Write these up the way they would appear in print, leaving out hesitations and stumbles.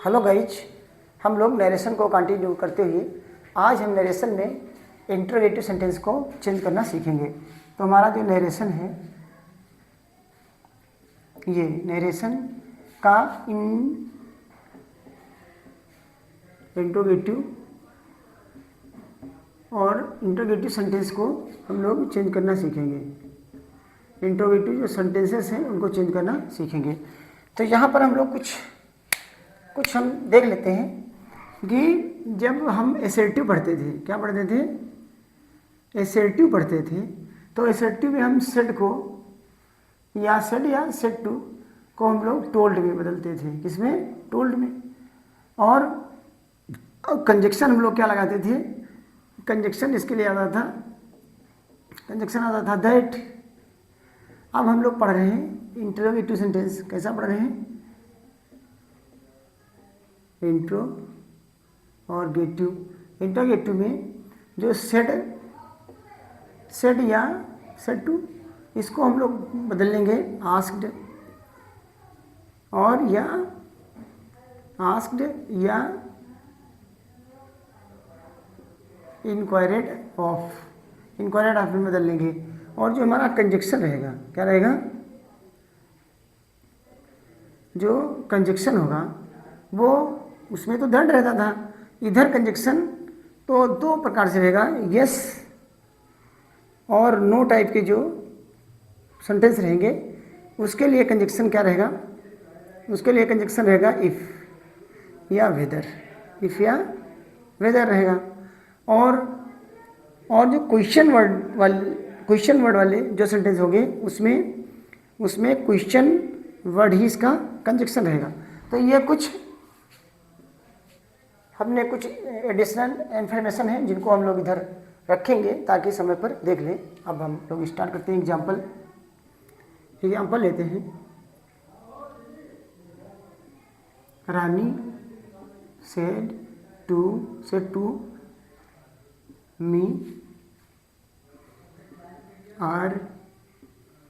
Hello guys, हम लोग narration को कंटिन्यू करते हुए आज हम नरेशन में इंटरोगेटिव सेंटेंस को चेंज करना सीखेंगे। तो हमारा जो नरेशन है, ये नरेशन का इंटरोगेटिव और इंटरोगेटिव सेंटेंस को हम लोग चेंज करना सीखेंगे। इंटरोगेटिव जो सेंटेंसेस हैं उनको चेंज करना सीखेंगे। तो यहाँ पर हम लोग कुछ हम देख लेते हैं कि जब हम एसर्टिव पढ़ते थे, क्या पढ़ते थे? एसर्टिव पढ़ते थे। तो एसर्टिव में हम सेड को या सेड टू को हम लोग टोल्ड में बदलते थे। किसमें? टोल्ड में। और कंजक्शन हम लोग क्या लगाते थे? कंजक्शन इसके लिए आता था, कंजक्शन आता था दैट। अब हम लोग पढ़ रहे हैं इंटरोगेटिव सेंटेंस। कैसा पढ़ रहे हैं? इंट्रो और गेटिव। इंटरोगेटिव में जो सेड या सेड टू, इसको हम लोग बदल लेंगे आस्क्ड और या आस्क्ड या इंक्वायर्ड ऑफ में बदल लेंगे। और जो हमारा कंजक्शन रहेगा, क्या रहेगा? जो कंजक्शन होगा वो उसमें तो दैट रहता था, इधर कंजक्शन तो दो प्रकार से रहेगा, यस और नो टाइप के जो सेंटेंस रहेंगे उसके लिए कंजक्शन क्या रहेगा? उसके लिए कंजक्शन रहेगा इफ़ या वेदर, इफ़ या वेदर रहेगा। और जो क्वेश्चन वर्ड वाले जो सेंटेंस होंगे उसमें क्वेश्चन वर्ड ही इसका कंजक्शन रहेगा। तो ये हमने कुछ एडिशनल इन्फॉर्मेशन है जिनको हम लोग इधर रखेंगे ताकि समय पर देख लें। अब हम लोग स्टार्ट करते हैं। एग्जाम्पल लेते हैं। Rani said to me are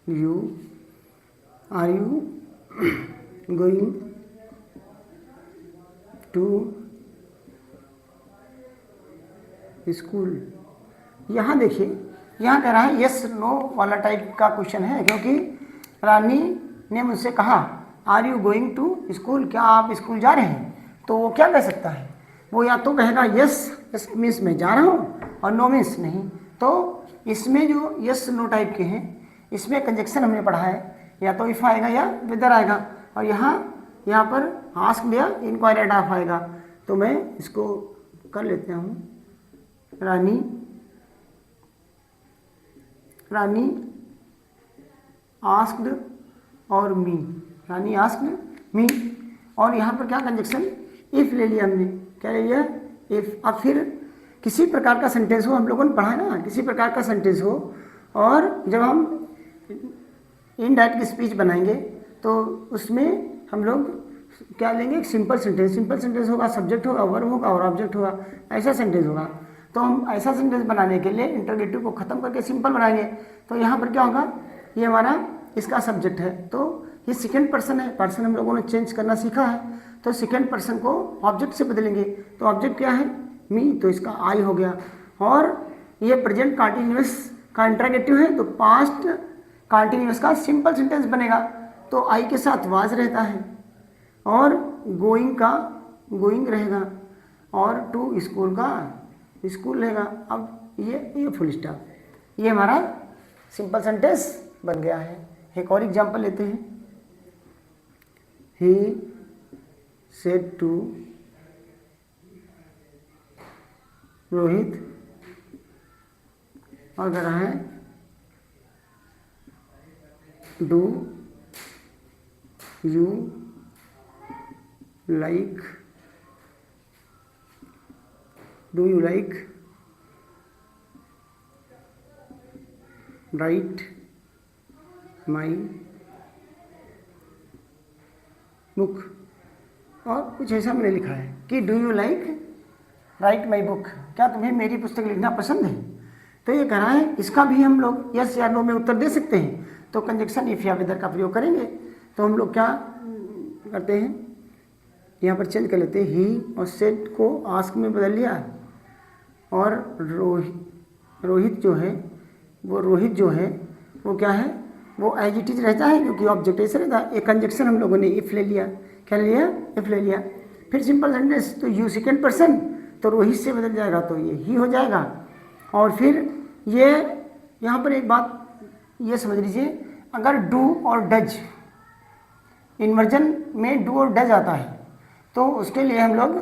you going to school. यहाँ देखिए, यहाँ कह रहा है यस नो वाला टाइप का क्वेश्चन है, क्योंकि रानी ने मुझसे कहा are you going to school, क्या आप स्कूल जा रहे हैं? तो वो क्या कह सकता है? वो या तो कहेगा यस मीन्स मैं जा रहा हूँ और नो मीन्स नहीं। तो इसमें जो यस नो टाइप के हैं इसमें कंजक्शन हमने पढ़ा है, या तो इफ आएगा या वेदर आएगा। और यहाँ पर आस्क्ड या इंक्वायर्ड ऑफ आएगा। तो मैं इसको कर लेते हूँ। रानी आस्क्ड और मी, रानी आस्क्ड मी। और यहाँ पर क्या कंजक्शन? इफ ले लिया हमने। क्या ले लिया? इफ। अब फिर किसी प्रकार का सेंटेंस हो, हम लोगों ने पढ़ा है ना, किसी प्रकार का सेंटेंस हो, और जब हम इनडायरेक्ट स्पीच बनाएंगे तो उसमें हम लोग क्या लेंगे? एक सिंपल सेंटेंस होगा, सब्जेक्ट होगा, वर्ब होगा और ऑब्जेक्ट होगा, ऐसा सेंटेंस होगा। तो हम ऐसा सेंटेंस बनाने के लिए इंटरोगेटिव को ख़त्म करके सिंपल बनाएंगे। तो यहाँ पर क्या होगा? ये हमारा इसका सब्जेक्ट है, तो ये सेकंड पर्सन है। पर्सन हम लोगों ने चेंज करना सीखा है, तो सेकंड पर्सन को ऑब्जेक्ट से बदलेंगे। तो ऑब्जेक्ट क्या है? मी, तो इसका आई हो गया। और ये प्रेजेंट कंटिन्यूअस का इंटरोगेटिव है, तो पास्ट कंटिन्यूअस का सिंपल सेंटेंस बनेगा। तो आई के साथ वाज रहता है और गोइंग का गोइंग रहेगा और टू स्कूल का स्कूल रहेगा। अब ये फुल स्टॉप, ये हमारा सिंपल सेंटेंस बन गया है। एक और एग्जांपल लेते हैं। ही सेड टू रोहित, और कह रहा है do you like right my book. और कुछ ऐसा मैंने लिखा है कि do you like right my book, क्या तुम्हें मेरी पुस्तक लिखना पसंद है? तो ये कह रहा है, इसका भी हम लोग यस या नो में उत्तर दे सकते हैं। तो कंजक्शन इफ या वेदर का प्रयोग करेंगे। तो हम लोग क्या करते हैं? यहाँ पर चेंज कर लेते हैं, ही और सेड को आस्क में बदल लिया, और रोहित जो है वो क्या है, वो एज इट इज रहता है क्योंकि ऑब्जेक्ट ऐसे रहता है। एक कंजक्शन हम लोगों ने इफ ले लिया, क्या ले लिया, इफ ले लिया। फिर सिंपल सेंटेंस, तो यू सेकेंड पर्सन, तो रोहित से बदल जाएगा तो ये ही हो जाएगा। और फिर ये यहाँ पर एक बात ये समझ लीजिए, अगर डू और डज, इन्वर्जन में डू और डज आता है तो उसके लिए हम लोग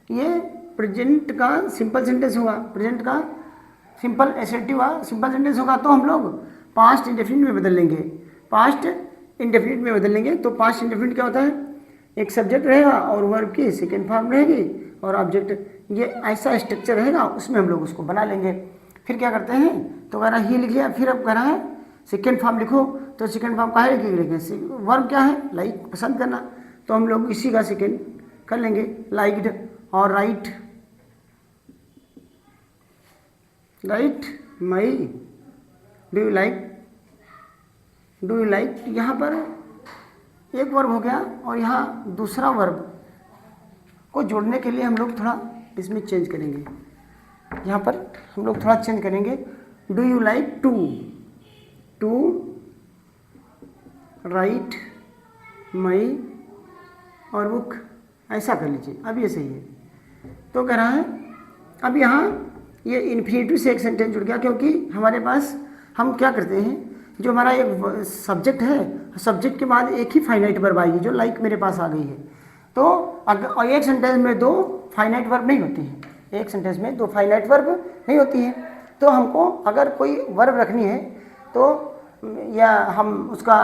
ये प्रेजेंट का सिंपल सेंटेंस होगा, प्रेजेंट का सिंपल एसर्टिव सिंपल सेंटेंस होगा तो हम लोग पास्ट इंडेफिनिट में बदल लेंगे, पास्ट इंडेफिनिट में बदल लेंगे। तो पास्ट इंडेफिनिट क्या होता है, एक सब्जेक्ट रहेगा और वर्ब की सेकेंड फॉर्म रहेगी और ऑब्जेक्ट, ये ऐसा स्ट्रक्चर रहेगा, उसमें हम लोग उसको बना लेंगे। फिर क्या करते हैं, तो कह रहा ही लिख लिया, फिर अब कह रहा है सेकेंड फॉर्म लिखो, तो सेकेंड फॉर्म काहे लिखेंगे, वर्ब क्या है, लाइक पसंद करना, तो हम लोग इसी का सेकेंड कर लेंगे, लाइक्ड। और right my, do you like, यहाँ पर एक वर्ब हो गया और यहाँ दूसरा वर्ब को जोड़ने के लिए हम लोग थोड़ा इसमें चेंज करेंगे, यहाँ पर हम लोग थोड़ा चेंज करेंगे। Do you like to write my our book, ऐसा कर लीजिए, अब ये सही है। तो कह रहा है अब यहाँ ये इन्फिनेटिव से एक सेंटेंस जुड़ गया, क्योंकि हमारे पास हम क्या करते हैं, जो हमारा एक सब्जेक्ट है, सब्जेक्ट के बाद एक ही फाइनाइट वर्ब आएगी, जो लाइक मेरे पास आ गई है। तो अगर एक सेंटेंस में दो फाइनाइट वर्ब नहीं होती है, एक सेंटेंस में दो फाइनाइट वर्ब नहीं होती है, तो हमको अगर कोई वर्ब रखनी है तो या हम उसका,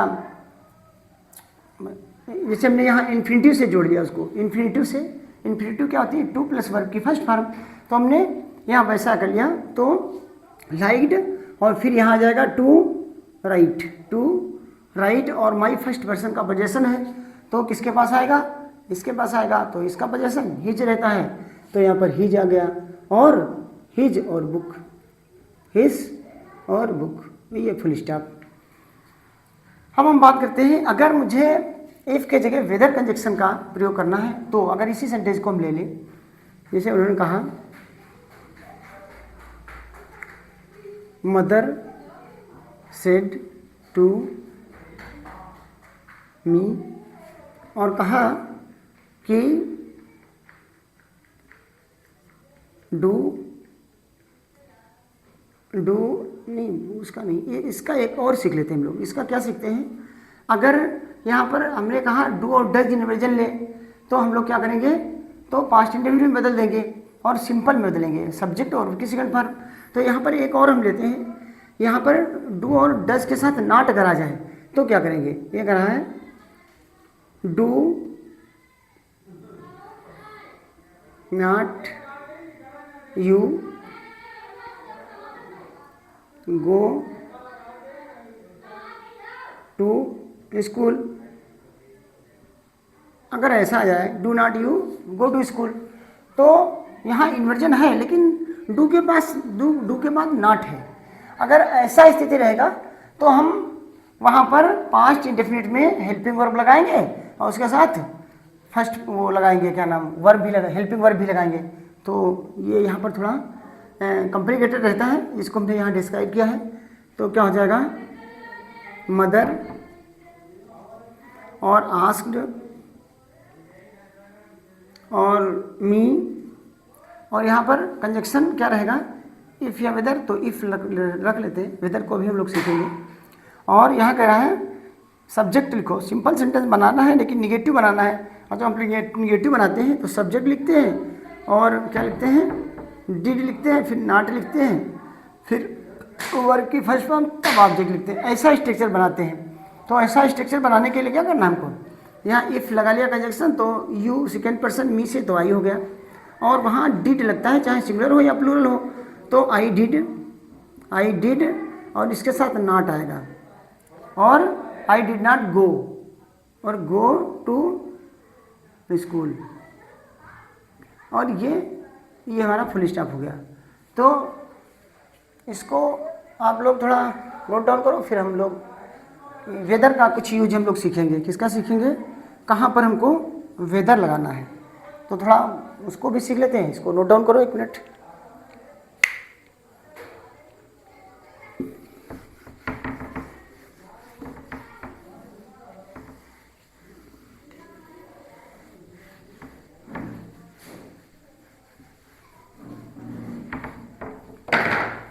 जैसे हमने यहाँ इन्फिनेटिव से जोड़ दिया उसको, इन्फिनेटिव क्या होती है, टू प्लस वर्ब की फर्स्ट फॉर्म, तो हमने यहाँ वैसा कर लिया। तो लाइक्ड और फिर यहाँ आ जाएगा टू राइट और माई फर्स्ट पर्सन का पोजेसन है, तो किसके पास आएगा, इसके पास आएगा, तो इसका पोजेसन हिज रहता है, तो यहाँ पर हिज आ गया, और हिज और बुक, हिज और बुक, ये फुल स्टॉप। अब हम बात करते हैं, अगर मुझे इफ के जगह वेदर कंजक्शन का प्रयोग करना है, तो अगर इसी सेंटेंस को हम ले लें, जैसे उन्होंने कहा मदर सेड टू मी, और कहा कि डू नहीं, उसका नहीं, ये इसका एक और सीख लेते हैं हम लोग। इसका क्या सीखते हैं, अगर यहाँ पर हमने कहा डू और डज इन्वर्जन ले, तो हम लोग क्या करेंगे, तो पास्ट इंडेफिनिट में बदल देंगे और सिंपल में बदलेंगे, सब्जेक्ट और की सेकंड फॉर्म। तो यहाँ पर एक और हम लेते हैं, यहाँ पर डू और डज के साथ नॉट अगर आ जाए तो क्या करेंगे, ये कह रहा है do not you go to school, अगर ऐसा आ जाए do not you go to school, तो यहाँ इन्वर्जन है लेकिन डू के बाद नॉट है। अगर ऐसा स्थिति रहेगा तो हम वहाँ पर पास्ट इंडेफिनिट में हेल्पिंग वर्ब लगाएंगे और उसके साथ फर्स्ट वो लगाएंगे, क्या नाम, वर्ब भी हेल्पिंग वर्ब भी लगाएंगे। तो ये यहाँ पर थोड़ा कॉम्प्लिकेटेड रहता है, इसको हमने यहाँ डिस्क्राइब किया है। तो क्या हो जाएगा, मदर और आस्क्ड और मी, और यहाँ पर कंजक्शन क्या रहेगा, इफ़ या वेदर, तो इफ़ रख लेते हैं, वेदर को भी हम लोग सीखेंगे। और यहाँ कह रहा है सब्जेक्ट लिखो, सिंपल सेंटेंस बनाना है लेकिन निगेटिव बनाना है, और जब हम निगेटिव बनाते हैं तो सब्जेक्ट लिखते हैं और क्या लिखते हैं, डिड लिखते हैं, फिर नॉट लिखते हैं, फिर वर्ब की फर्स्ट फॉर्म, तब ऑब्जेक्ट लिखते हैं, ऐसा स्ट्रक्चर बनाते हैं। तो ऐसा स्ट्रक्चर बनाने के लिए क्या करना है हमको, यहाँ इफ़ लगा लिया कंजक्शन, तो यू सेकेंड पर्सन मी से तो आई हो गया, और वहाँ डिड लगता है, चाहे सिंगुलर हो या प्लूरल हो, तो आई डिड और इसके साथ नॉट आएगा, और आई डिड नॉट गो और गो टू स्कूल, और ये हमारा फुल स्टॉप हो गया। तो इसको आप लोग थोड़ा नोट डाउन करो, फिर हम लोग वेदर का कुछ यूज हम लोग सीखेंगे। किसका सीखेंगे, कहाँ पर हमको वेदर लगाना है, तो थोड़ा उसको भी सीख लेते हैं। इसको नोट डाउन करो 1 मिनट।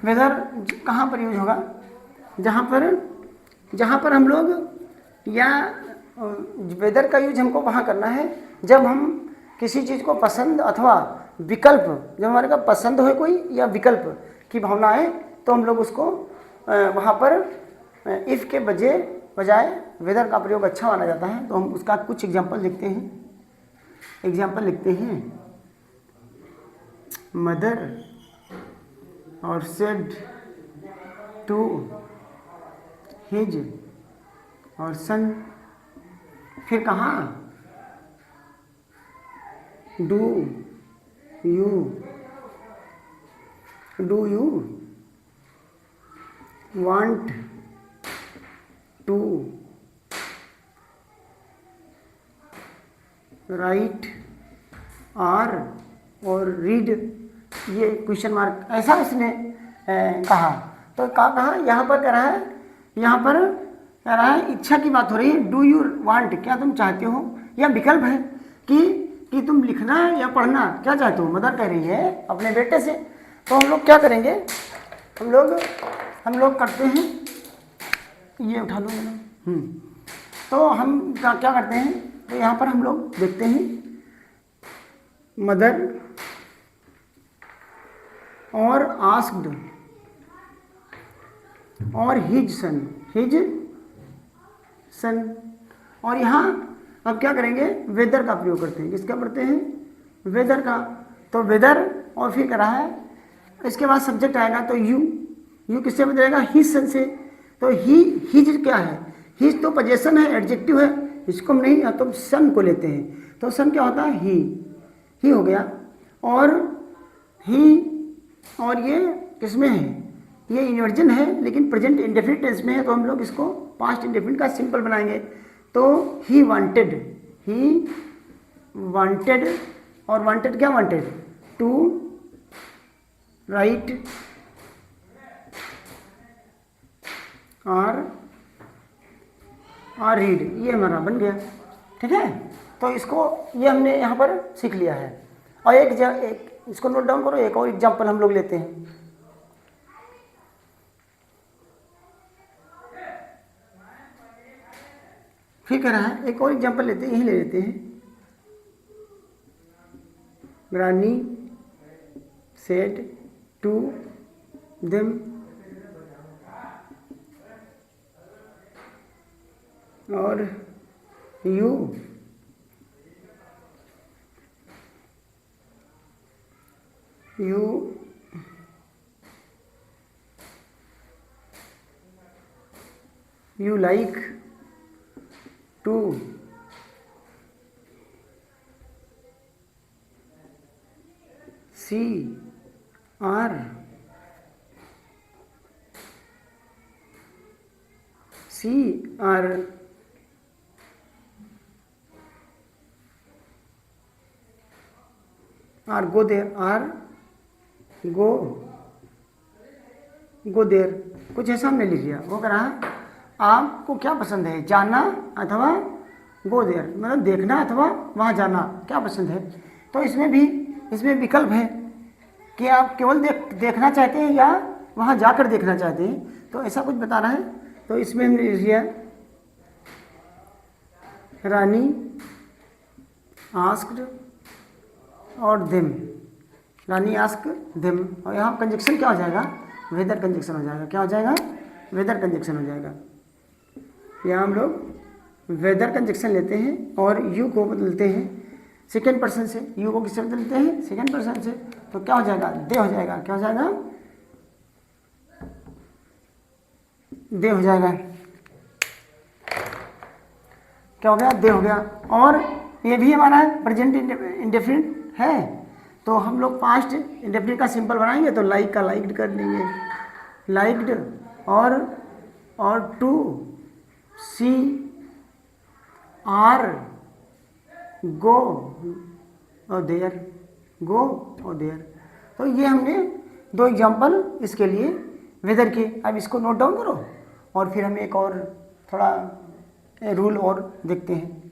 वेदर कहाँ पर यूज होगा? जहाँ पर हम लोग या वेदर का यूज हमको वहाँ करना है जब हम किसी चीज़ को पसंद अथवा विकल्प, जब हमारे का पसंद हो कोई या विकल्प की भावना आए, तो हम लोग उसको वहाँ पर इफ़ के बजाय वेदर का प्रयोग अच्छा माना जाता है। तो हम उसका कुछ एग्जाम्पल लिखते हैं। मदर और सेड टू हिज और सन, फिर कहाँ do you want to write or और रीड, ये क्वेश्चन मार्क ऐसा इसने कहा। तो कहा यहाँ पर कह रहा है, यहाँ पर कह रहा है इच्छा की बात हो रही है। डू यू वांट, क्या तुम चाहते हो, या विकल्प है कि तुम लिखना या पढ़ना क्या चाहते हो। मदर कह रही है अपने बेटे से। तो हम लोग क्या करेंगे, हम लोग करते हैं, ये उठा लो मैंने। तो हम क्या करते हैं, तो यहाँ पर हम लोग देखते हैं मदर और आस्क्ड और हिज सन, और यहाँ अब क्या करेंगे, वेदर का प्रयोग करते हैं। किसका पढ़ते हैं, वेदर का। तो वेदर और फिर कह रहा है, इसके बाद सब्जेक्ट आएगा तो यू किससे बदलेगा, हिज सन से। तो हिज क्या है, हिज तो पोजेशन है, एडजेक्टिव है, इसको हम नहीं, तो सन को लेते हैं। तो सन क्या होता है, ही हो गया। और ये किसमें है, ये इन्वर्जन है लेकिन प्रेजेंट इंडेफिनिट टेंस में है। तो हम लोग इसको पास्ट इंडेफिनिट का सिंपल बनाएंगे। तो ही वांटेड, और वांटेड क्या, वांटेड टू राइट और रीड, ये हमारा बन गया। ठीक है, तो इसको ये हमने यहाँ पर सीख लिया है। और एक इसको नोट डाउन करो, एक और एग्जाम्पल हम लोग लेते हैं। फिर कह रहा है एक और एग्जाम्पल लेते हैं, यही ले लेते हैं। रानी सेड टू देम और you like to see or go there, go there, कुछ ऐसा हमने लिख लिया। वो कह रहा है आपको क्या पसंद है, जाना अथवा गो देयर, मतलब देखना अथवा वहाँ जाना, क्या पसंद है। तो इसमें विकल्प है कि आप केवल देखना चाहते हैं या वहाँ जाकर देखना चाहते हैं। तो ऐसा कुछ बता रहा है। तो इसमें हमने लिख लिया रानी आस्क्ड और देम, रानी आस्क देम, और यहाँ कंजक्शन क्या हो जाएगा, वेदर कंजक्शन हो जाएगा। क्या हो जाएगा, वेदर कंजक्शन हो जाएगा। यहाँ हम लोग वेदर कंजक्शन लेते हैं और यू को बदलते हैं सेकेंड पर्सन से। यू को किससे बदलते हैं, सेकेंड पर्सन से। तो क्या हो जाएगा, दे हो जाएगा। क्या हो जाएगा, दे हो जाएगा। क्या हो गया, दे हो गया। और ये भी हमारा प्रेजेंट इंडेफिनिट है। तो हम लोग पास्ट इंडेफिनिट का सिंपल बनाएंगे। तो लाइक का लाइक्ड कर देंगे, लाइक्ड, और टू सी आर गो और देयर, गो और देयर। तो ये हमने 2 एग्जाम्पल इसके लिए वेदर के। अब इसको नोट डाउन करो और फिर हम एक और थोड़ा रूल और देखते हैं।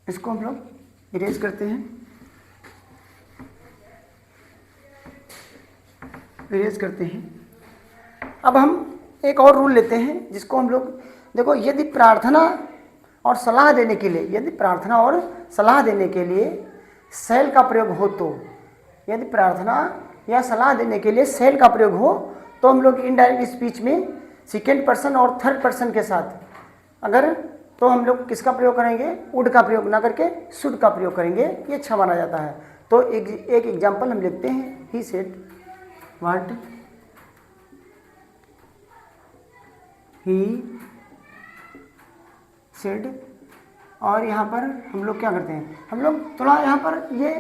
इसको हम लोग इरेज करते हैं, इरेज करते हैं। अब हम एक और रूल लेते हैं जिसको हम लोग, देखो यदि प्रार्थना और सलाह देने के लिए, यदि प्रार्थना और सलाह देने के लिए शैल का प्रयोग हो तो, यदि प्रार्थना या सलाह देने के लिए शैल का प्रयोग हो तो हम लोग इनडायरेक्ट स्पीच में सेकेंड पर्सन और थर्ड पर्सन के साथ अगर, तो हम लोग किसका प्रयोग करेंगे, वुड का प्रयोग ना करके शुड का प्रयोग करेंगे, ये अच्छा माना जाता है। तो एक एग्जाम्पल हम लिखते हैं, he said what he said. और यहाँ पर हम लोग क्या करते हैं, हम लोग थोड़ा यहाँ पर ये,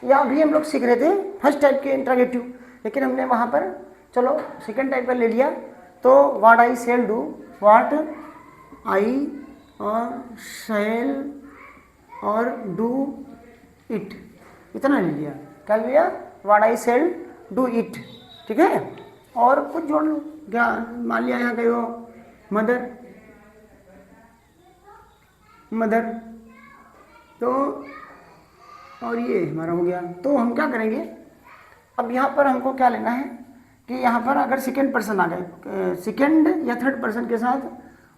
या अभी हम लोग सीख रहे थे फर्स्ट टाइप के इंट्रागेटिव, लेकिन हमने वहाँ पर चलो सेकेंड टाइप का ले लिया। तो what I shall do, what I और शैल और डू इट, इतना ले लिया। क्या लिया, what I shall do it, ठीक है। और कुछ जोड़ लो, क्या मान लिया यहाँ कहो मदर, मदर, तो और ये हमारा हो गया। तो हम क्या करेंगे, अब यहाँ पर हमको क्या लेना है कि यहाँ पर अगर सेकेंड पर्सन आ गए, सेकेंड या थर्ड पर्सन के साथ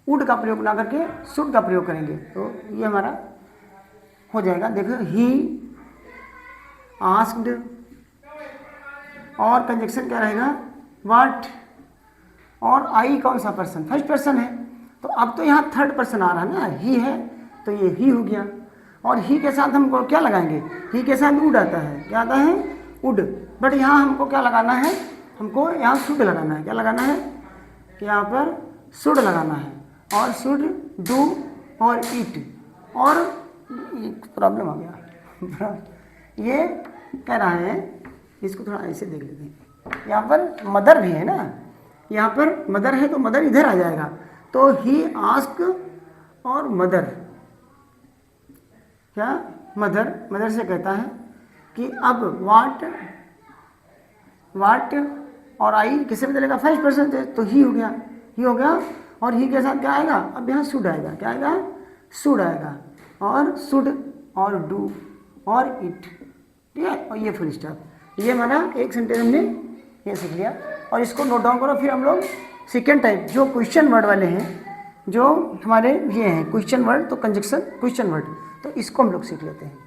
वुड का प्रयोग ना करके शुड का प्रयोग करेंगे, तो ये हमारा हो जाएगा। देखो ही आस्क्ड, और कंजक्शन क्या रहेगा, व्हाट, और आई कौन सा पर्सन, फर्स्ट पर्सन है। तो अब तो यहाँ थर्ड पर्सन आ रहा है ना, ही है, तो ये ही हो गया। और ही के साथ हमको क्या लगाएंगे, ही के साथ वुड आता है, क्या आता है, वुड। बट यहाँ हमको क्या लगाना है, हमको यहाँ शुड लगाना है। क्या लगाना है, यहाँ पर शुड लगाना है, और शुड डू और इट। और प्रॉब्लम आ गया ये कह रहा है, इसको थोड़ा ऐसे देख लेते हैं। यहाँ पर मदर भी है ना, यहाँ पर मदर है तो मदर इधर आ जाएगा। तो ही आस्क और मदर, क्या मदर, मदर से कहता है कि अब व्हाट और आई किससे बदलेगा, फर्स्ट पर्सन से, तो ही हो गया, ही हो गया। और ही के साथ क्या आएगा, अब यहाँ शुड आएगा, क्या आएगा, शुड आएगा, और शुड और डू और इट, ठीक है। और ये फुल स्टॉप, ये हमारा एक सेंटेंस हमने ये सीख लिया। और इसको नोट डाउन करो। फिर हम लोग सेकेंड टाइप जो क्वेश्चन वर्ड वाले हैं, जो हमारे ये हैं क्वेश्चन वर्ड, तो कंजक्शन क्वेश्चन वर्ड, तो इसको हम लोग सीख लेते हैं।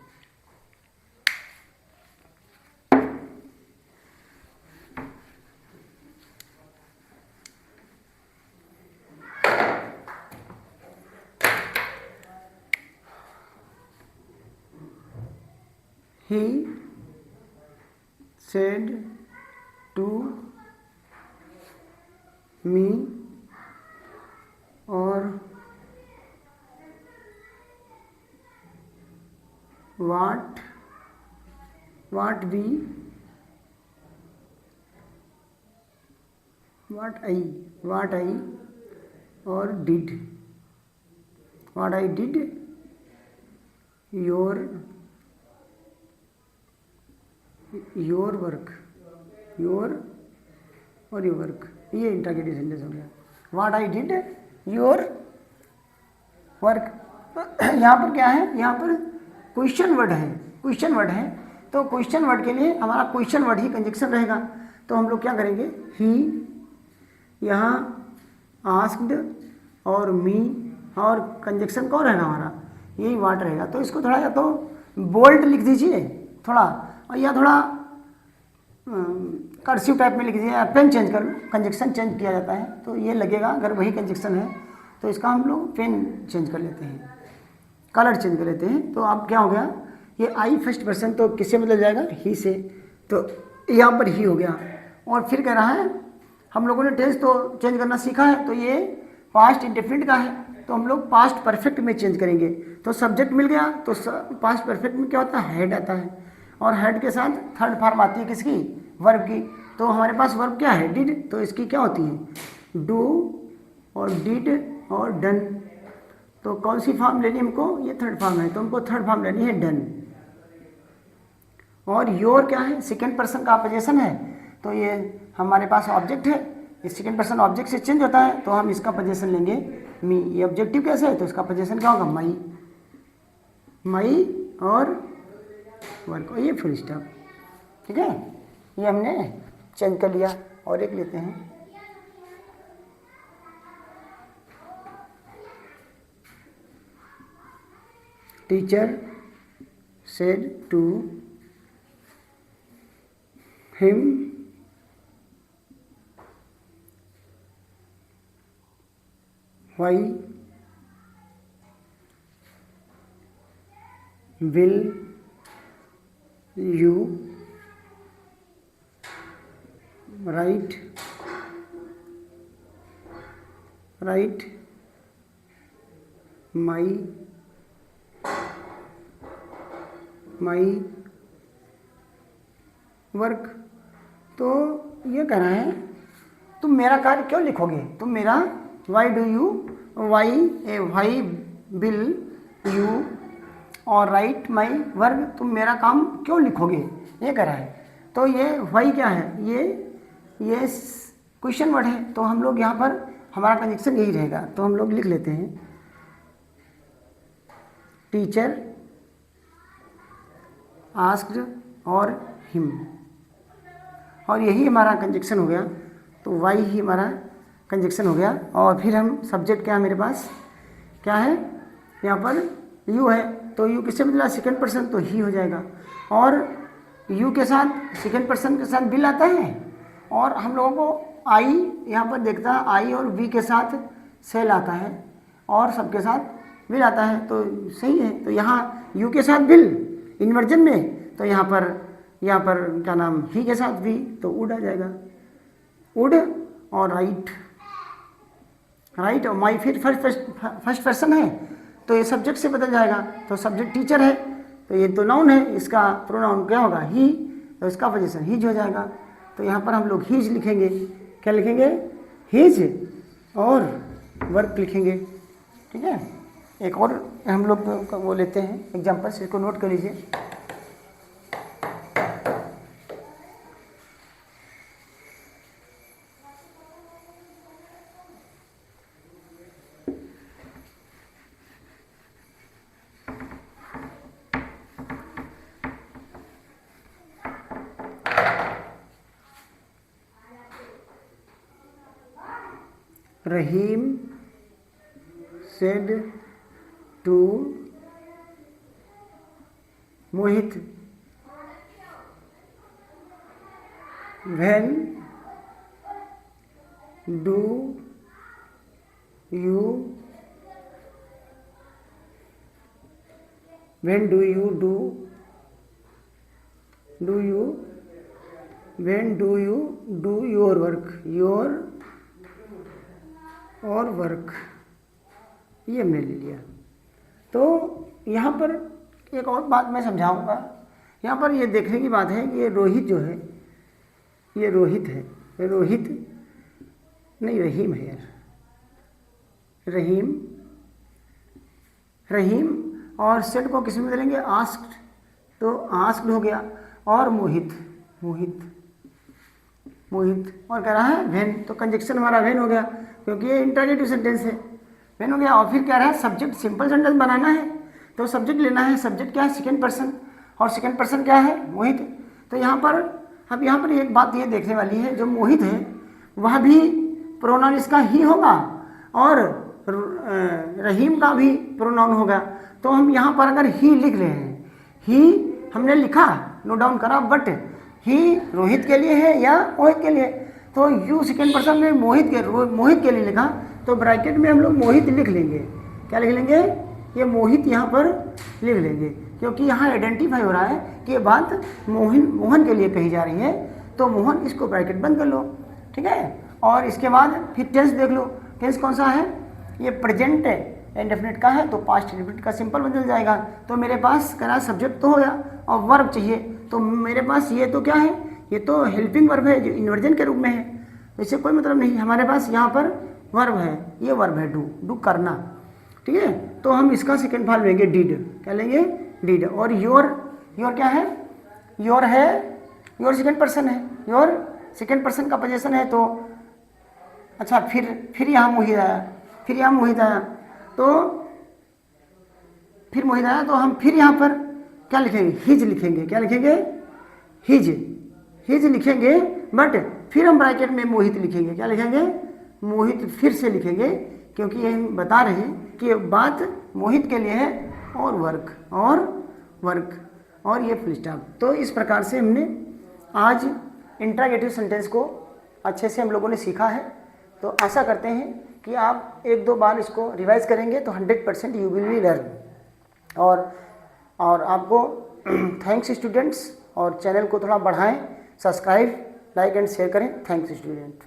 He said to me, और what I और did, what I did, your work, your और योर वर्क, ये इंट्रागेटिव सेंटेंस हो गया। What I did your work. यहाँ पर क्या है, यहाँ पर क्वेश्चन वर्ड है, क्वेश्चन वर्ड है। तो क्वेश्चन वर्ड के लिए हमारा क्वेश्चन वर्ड ही कंजक्शन रहेगा। तो हम लोग क्या करेंगे, ही, यहाँ आस्क्ड और मी, और कंजक्शन कौन रहेगा हमारा, यही व्हाट रहेगा। तो इसको थोड़ा या तो बोल्ड लिख दीजिए थोड़ा, और या थोड़ा कर्सिव टाइप में लिख दीजिए, पेन चेंज कर लो, कंजक्शन चेंज किया जाता है तो ये लगेगा। अगर वही कंजक्शन है तो इसका हम लोग पेन चेंज कर लेते हैं, कलर चेंज कर लेते हैं। तो अब क्या हो गया, ये आई फर्स्ट पर्सन तो किससे बदल जाएगा, ही से। तो यहाँ पर ही हो गया। और फिर कह रहा है हम लोगों ने टेंस तो चेंज करना सीखा है, तो ये पास्ट इंडेफिनिट का है तो हम लोग पास्ट परफेक्ट में चेंज करेंगे। तो सब्जेक्ट मिल गया तो पास्ट परफेक्ट में क्या होता है, हेड आता है, और हेड के साथ थर्ड फॉर्म आती है किसकी, वर्ब की। तो हमारे पास वर्ब क्या है, डिड, तो इसकी क्या होती है, डू और डिड और डन। तो कौन सी फॉर्म लेनी हमको, ये थर्ड फॉर्म है, तो हमको थर्ड फॉर्म लेनी है डन। और योर क्या है, सेकेंड पर्सन का पोजीशन है, तो ये हमारे पास ऑब्जेक्ट है, ये सेकेंड पर्सन ऑब्जेक्ट से चेंज होता है, तो हम इसका पोजीशन लेंगे मी। ये ऑब्जेक्टिव कैसे है, तो इसका पोजीशन क्या होगा, माई, माई और वर्क, और ये फुल स्टॉप। ठीक है, ये हमने चेंज कर लिया। और एक लेते हैं, teacher said to him why will you write my work. तो ये कह रहा है तुम मेरा कार्य क्यों लिखोगे, तुम मेरा वाई विल यू और राइट माई वर्क, तुम मेरा काम क्यों लिखोगे, ये कह रहा है। तो ये वाई क्या है, ये क्वेश्चन वर्ड है, तो हम लोग यहाँ पर हमारा कंजक्शन यही रहेगा। तो हम लोग लिख लेते हैं टीचर आस्क्ड और हिम, और यही हमारा कंजक्शन हो गया। तो वाई ही हमारा कंजक्शन हो गया। और फिर हम सब्जेक्ट क्या है मेरे पास, क्या है यहाँ पर यू है, तो यू किससे बदला, सेकेंड पर्सन, तो ही हो जाएगा। और यू के साथ सेकेंड पर्सन के साथ बिल आता है, और हम लोगों को आई यहाँ पर देखता है, आई और वी के साथ सेल आता है, और सबके साथ बिल आता है, तो सही है। तो यहाँ यू के साथ बिल इन्वर्जन में, तो यहाँ पर क्या नाम, ही के साथ भी, तो वुड आ जाएगा, वुड और राइट और माई फिर फर्स्ट पर्सन है, तो ये सब्जेक्ट से बदल जाएगा। तो सब्जेक्ट टीचर है, तो ये तो नाउन है, इसका प्रोनाउन क्या होगा, ही, तो इसका पोजीशन हीज हो जाएगा। तो यहाँ पर हम लोग हीज लिखेंगे, क्या लिखेंगे, हीज और वर्क लिखेंगे। ठीक है, एक और हम लोग वो लेते हैं एग्जाम्पल्स, इसको नोट कर लीजिए। रहीम said to Mohit, when do you do your work, ये हमने ले लिया। तो यहाँ पर एक और बात मैं समझाऊंगा। यहाँ पर ये देखने की बात है कि ये रोहित जो है, ये रोहित है, रोहित नहीं, रहीम है यार, रहीम और सेट को किस में बदलेंगे, आस्क्ड, तो आस्क्ड हो गया। और मोहित और कह रहा है वेन, तो कंजक्शन हमारा वेन हो गया, क्योंकि ये इंटरोगेटिव सेंटेंस है, वेन हो गया। और फिर कह रहा है सब्जेक्ट सिंपल सेंटेंस बनाना है, तो सब्जेक्ट लेना है, सब्जेक्ट क्या है, सेकेंड पर्सन, और सेकेंड पर्सन क्या है, मोहित। तो यहाँ पर अब यहाँ पर एक बात ये देखने वाली है, जो मोहित है वह भी प्रोनाउन इसका ही होगा, और रहीम का भी प्रोनाउन होगा। तो हम यहाँ पर अगर ही लिख रहे हैं, ही हमने लिखा, नोट डाउन करा, बट ही रोहित के लिए है या मोहित के लिए, तो यू सेकेंड पर्सन में मोहित के लिए लिखा, तो ब्रैकेट में हम लोग मोहित लिख लेंगे। क्या लिख लेंगे, ये मोहित यहाँ पर लिख लेंगे, क्योंकि यहाँ आइडेंटिफाई हो रहा है कि ये बात मोहन के लिए कही जा रही है, तो मोहन, इसको ब्रैकेट बंद कर लो। ठीक है, और इसके बाद फिर टेंस देख लो, टेंस कौन सा है, ये प्रेजेंट इंडेफिनिट का है तो पास्ट इंडेफिनिट का सिंपल बदल जाएगा। तो मेरे पास करा सब्जेक्ट तो हो गया और वर्ब चाहिए, तो मेरे पास ये तो क्या है, ये तो हेल्पिंग वर्ब है जो इन्वर्जन के रूप में है, इससे कोई मतलब नहीं। हमारे पास यहाँ पर वर्ब है, ये वर्ब है डू करना, ठीक है। तो हम इसका सेकेंड फॉर्म लेंगे डिड, क्या लेंगे, डिड। और योर क्या है, योर है, योर सेकेंड पर्सन है, योर सेकेंड पर्सन का पोजीशन है। तो अच्छा फिर यहाँ मोहित आया, फिर यहाँ मोहित आया, तो फिर मोहित आया तो हम फिर यहाँ पर क्या लिखेंगे, हिज लिखेंगे, क्या लिखेंगे, हिज लिखेंगे। बट फिर हम ब्रैकेट में मोहित लिखेंगे, क्या लिखेंगे, मोहित फिर से लिखेंगे, क्योंकि ये हम बता रहे हैं कि बात मोहित के लिए है और वर्क और ये फुल स्टॉप। तो इस प्रकार से हमने आज इंट्रागेटिव सेंटेंस को अच्छे से हम लोगों ने सीखा है। तो आशा करते हैं कि आप 1-2 बार इसको रिवाइज करेंगे तो 100% यू विल बी लर्न। और आपको थैंक्स स्टूडेंट्स, और चैनल को थोड़ा बढ़ाएं, सब्सक्राइब, लाइक एंड शेयर करें। Thanks student.